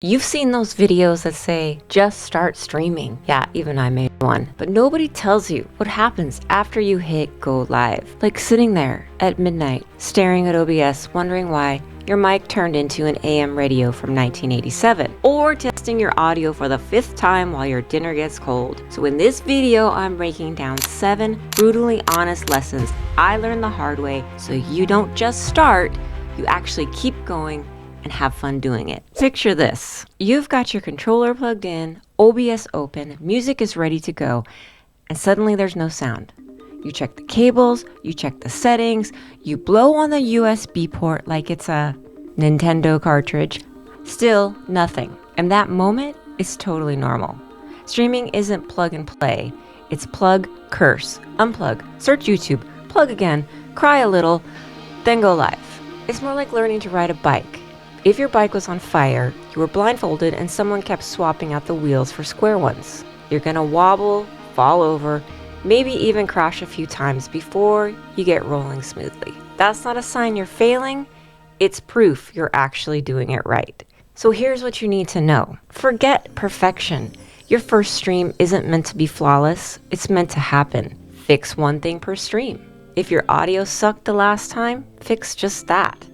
You've seen those videos that say, just start streaming. Yeah, even I made one. But nobody tells you what happens after you hit go live. Like sitting there at midnight, staring at OBS, wondering why your mic turned into an AM radio from 1987. Or testing your audio for the 5th time while your dinner gets cold. So in this video, I'm breaking down 7 brutally honest lessons I learned the hard way so you don't just start, you actually keep going and have fun doing it. Picture this. You've got your controller plugged in, OBS open, music is ready to go, and suddenly there's no sound. You check the cables, you check the settings, you blow on the USB port like it's a Nintendo cartridge. Still nothing. And that moment is totally normal. Streaming isn't plug and play. It's plug, curse, unplug, search YouTube, plug again, cry a little, then go live. It's more like learning to ride a bike. If your bike was on fire, you were blindfolded and someone kept swapping out the wheels for square ones. You're gonna wobble, fall over, maybe even crash a few times before you get rolling smoothly. That's not a sign you're failing, it's proof you're actually doing it right. So here's what you need to know. Forget perfection. Your first stream isn't meant to be flawless, it's meant to happen. Fix one thing per stream. If your audio sucked the last time, fix just that.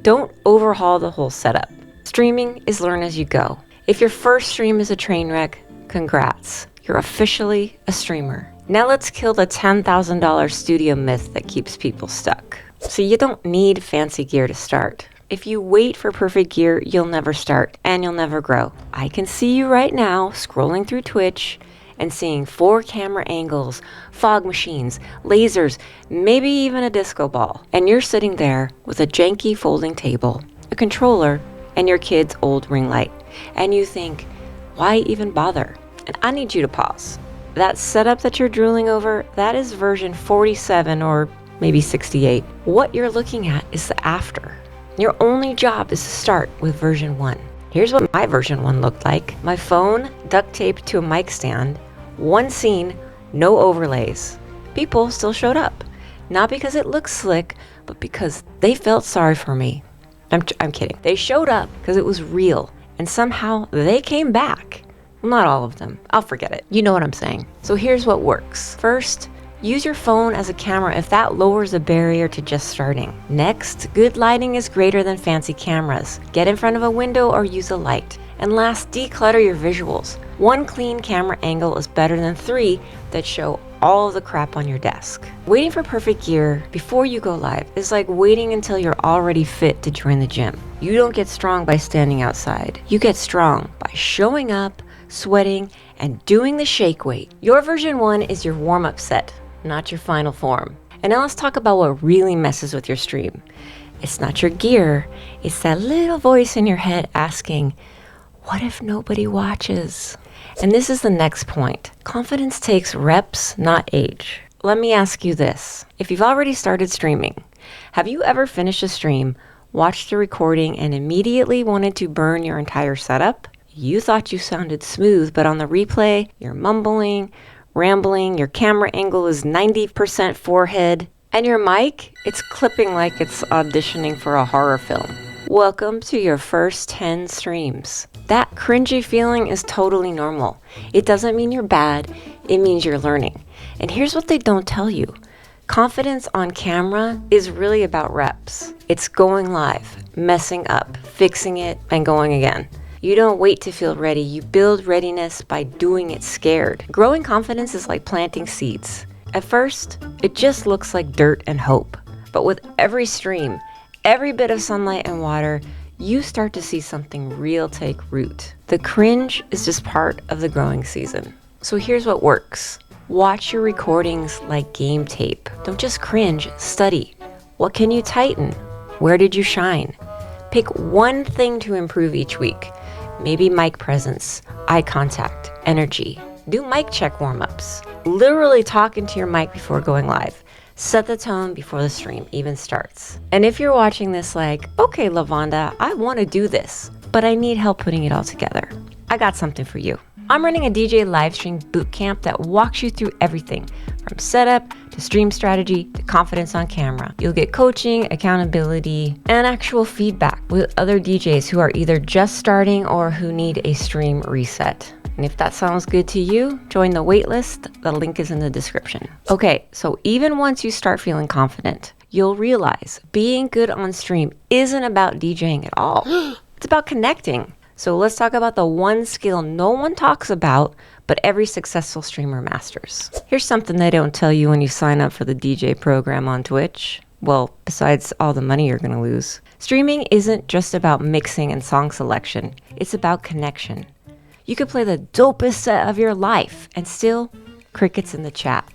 Don't overhaul the whole setup. Streaming is learn as you go. If your first stream is a train wreck, congrats. You're officially a streamer. Now let's kill the $10,000 studio myth that keeps people stuck. So you don't need fancy gear to start. If you wait for perfect gear, you'll never start and you'll never grow. I can see you right now scrolling through Twitch and seeing 4 camera angles, fog machines, lasers, maybe even a disco ball. And you're sitting there with a janky folding table, a controller, and your kid's old ring light. And you think, why even bother? And I need you to pause. That setup that you're drooling over, that is version 47 or maybe 68. What you're looking at is the after. Your only job is to start with version 1. Here's what my version 1 looked like. My phone duct taped to a mic stand, one scene, no overlays. People still showed up. Not because it looked slick, but because they felt sorry for me. I'm kidding. They showed up because it was real, and somehow they came back. Well, not all of them. I'll forget it. You know what I'm saying. So here's what works. First, use your phone as a camera if that lowers the barrier to just starting. Next, good lighting is greater than fancy cameras. Get in front of a window or use a light. And last, declutter your visuals. 1 clean camera angle is better than 3 that show all of the crap on your desk. Waiting for perfect gear before you go live is like waiting until you're already fit to join the gym. You don't get strong by standing outside. You get strong by showing up, sweating, and doing the shake weight. Your version 1 is your warm-up set, not your final form. And now let's talk about what really messes with your stream. It's not your gear, it's that little voice in your head asking, what if nobody watches? And this is the next point. Confidence takes reps, not age. Let me ask you this. If you've already started streaming, have you ever finished a stream, watched the recording, and immediately wanted to burn your entire setup? You thought you sounded smooth, but on the replay, you're mumbling, rambling, your camera angle is 90% forehead, and your mic, it's clipping like it's auditioning for a horror film. Welcome to your first 10 streams. That cringy feeling is totally normal. It doesn't mean you're bad, it means you're learning. And here's what they don't tell you. Confidence on camera is really about reps. It's going live, messing up, fixing it, and going again. You don't wait to feel ready, you build readiness by doing it scared. Growing confidence is like planting seeds. At first, it just looks like dirt and hope. But with every stream, every bit of sunlight and water, you start to see something real take root. The cringe is just part of the growing season. So here's what works. Watch your recordings like game tape. Don't just cringe, study. What can you tighten? Where did you shine? Pick one thing to improve each week. Maybe mic presence, eye contact, energy. Do mic check warm-ups. Literally talk into your mic before going live. Set the tone before the stream even starts. And if you're watching this like, okay, LaVonda, I want to do this, but I need help putting it all together, I got something for you. I'm running a DJ live stream bootcamp that walks you through everything from setup to stream strategy, to confidence on camera. You'll get coaching, accountability, and actual feedback with other DJs who are either just starting or who need a stream reset. And if that sounds good to you, join the waitlist. The link is in the description. Okay, so even once you start feeling confident, you'll realize being good on stream isn't about DJing at all. It's about connecting. So let's talk about the one skill no one talks about, but every successful streamer masters. Here's something they don't tell you when you sign up for the DJ program on Twitch. Well, besides all the money you're gonna lose. Streaming isn't just about mixing and song selection. It's about connection. You could play the dopest set of your life and still crickets in the chat.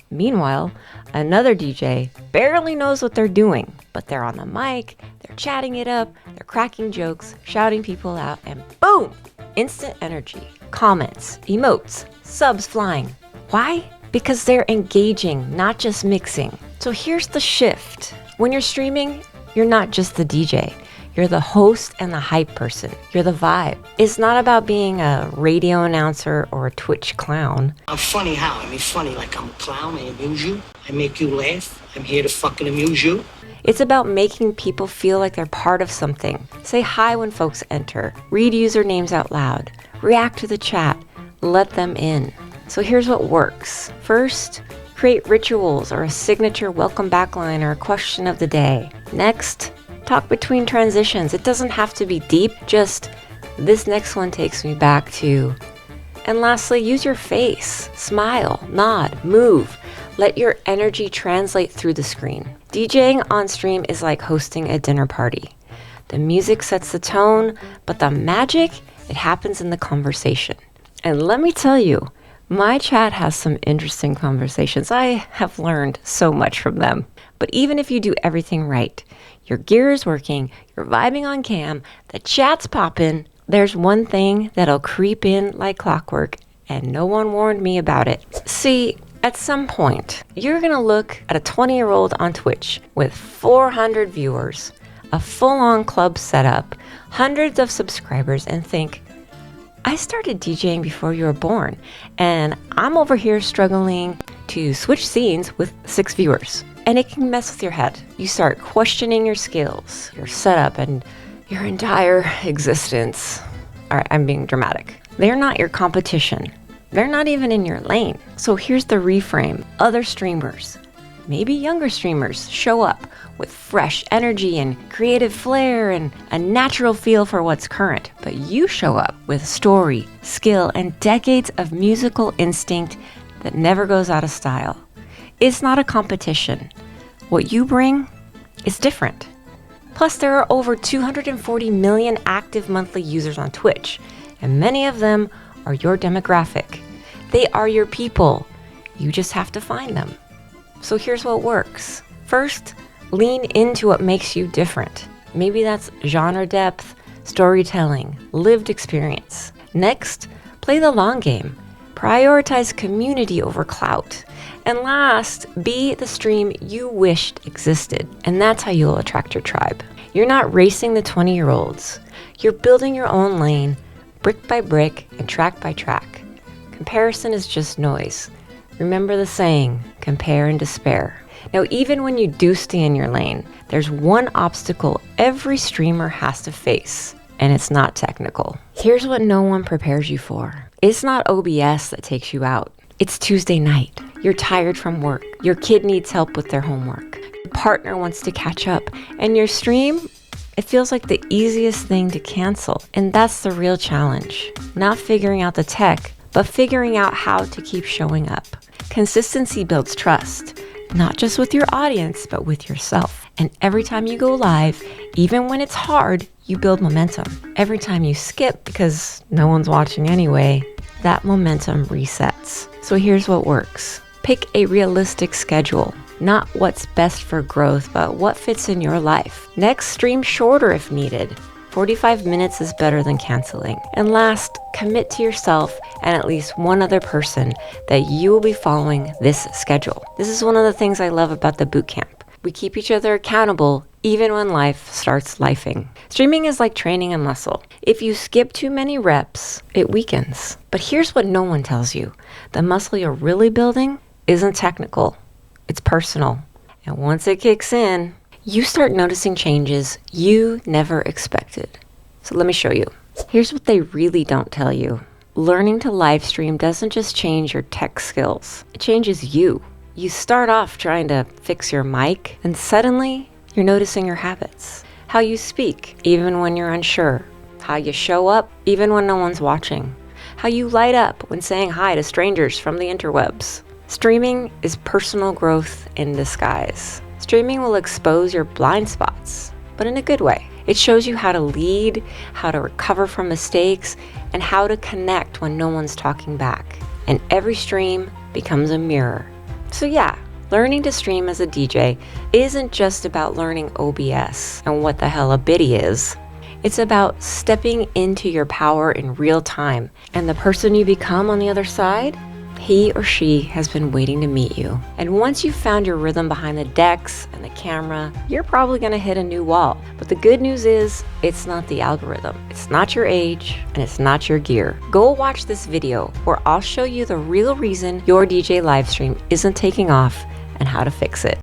Meanwhile, another DJ barely knows what they're doing, but they're on the mic, they're chatting it up, they're cracking jokes, shouting people out, and boom! Instant energy, comments, emotes, subs flying. Why? Because they're engaging, not just mixing. So here's the shift. When you're streaming, you're not just the DJ. You're the host and the hype person. You're the vibe. It's not about being a radio announcer or a Twitch clown. I'm funny how? I mean funny like I'm a clown, I amuse you, I make you laugh, I'm here to fucking amuse you. It's about making people feel like they're part of something. Say hi when folks enter, read usernames out loud, react to the chat, let them in. So here's what works. First, create rituals or a signature welcome back line or a question of the day. Next, talk between transitions. It doesn't have to be deep, just this next one takes me back to. And lastly, use your face. Smile, nod, move. Let your energy translate through the screen. DJing on stream is like hosting a dinner party. The music sets the tone, but the magic, it happens in the conversation. And let me tell you, my chat has some interesting conversations. I have learned so much from them. But even if you do everything right, your gear is working, you're vibing on cam, the chat's popping, there's one thing that'll creep in like clockwork, and no one warned me about it. See, at some point, you're gonna look at a 20-year-old on Twitch with 400 viewers, a full-on club setup, hundreds of subscribers, and think, I started DJing before you were born, and I'm over here struggling to switch scenes with 6 viewers. And it can mess with your head. You start questioning your skills, your setup, and your entire existence. All right, I'm being dramatic. They're not your competition. They're not even in your lane. So here's the reframe. Other streamers, maybe younger streamers, show up with fresh energy and creative flair and a natural feel for what's current. But you show up with story, skill, and decades of musical instinct that never goes out of style. It's not a competition. What you bring is different. Plus, there are over 240 million active monthly users on Twitch, and many of them are your demographic. They are your people. You just have to find them. So here's what works. First, lean into what makes you different. Maybe that's genre depth, storytelling, lived experience. Next, play the long game. Prioritize community over clout. And last, be the stream you wished existed. And that's how you'll attract your tribe. You're not racing the 20-year-olds. You're building your own lane, brick by brick and track by track. Comparison is just noise. Remember the saying, compare and despair. Now, even when you do stay in your lane, there's one obstacle every streamer has to face, and it's not technical. Here's what no one prepares you for. It's not OBS that takes you out. It's Tuesday night. You're tired from work. Your kid needs help with their homework. Your partner wants to catch up. And your stream, it feels like the easiest thing to cancel. And that's the real challenge. Not figuring out the tech, but figuring out how to keep showing up. Consistency builds trust, not just with your audience, but with yourself. And every time you go live, even when it's hard, you build momentum. Every time you skip because no one's watching anyway, that momentum resets. So here's what works. Pick a realistic schedule. Not what's best for growth, but what fits in your life. Next, stream shorter if needed. 45 minutes is better than canceling. And last, commit to yourself and at least one other person that you will be following this schedule. This is one of the things I love about the bootcamp. We keep each other accountable even when life starts lifing. Streaming is like training a muscle. If you skip too many reps, it weakens. But here's what no one tells you. The muscle you're really building isn't technical. It's personal. And once it kicks in, you start noticing changes you never expected. So let me show you. Here's what they really don't tell you. Learning to live stream doesn't just change your tech skills. It changes you. You start off trying to fix your mic, and suddenly you're noticing your habits. How you speak, even when you're unsure. How you show up, even when no one's watching. How you light up when saying hi to strangers from the interwebs. Streaming is personal growth in disguise. Streaming will expose your blind spots, but in a good way. It shows you how to lead, how to recover from mistakes, and how to connect when no one's talking back. And every stream becomes a mirror. So yeah, learning to stream as a DJ isn't just about learning OBS and what the hell a biddy is. It's about stepping into your power in real time. And the person you become on the other side, he or she has been waiting to meet you. And once you've found your rhythm behind the decks and the camera, you're probably gonna hit a new wall. But the good news is, it's not the algorithm. It's not your age, and it's not your gear. Go watch this video where I'll show you the real reason your DJ live stream isn't taking off and how to fix it.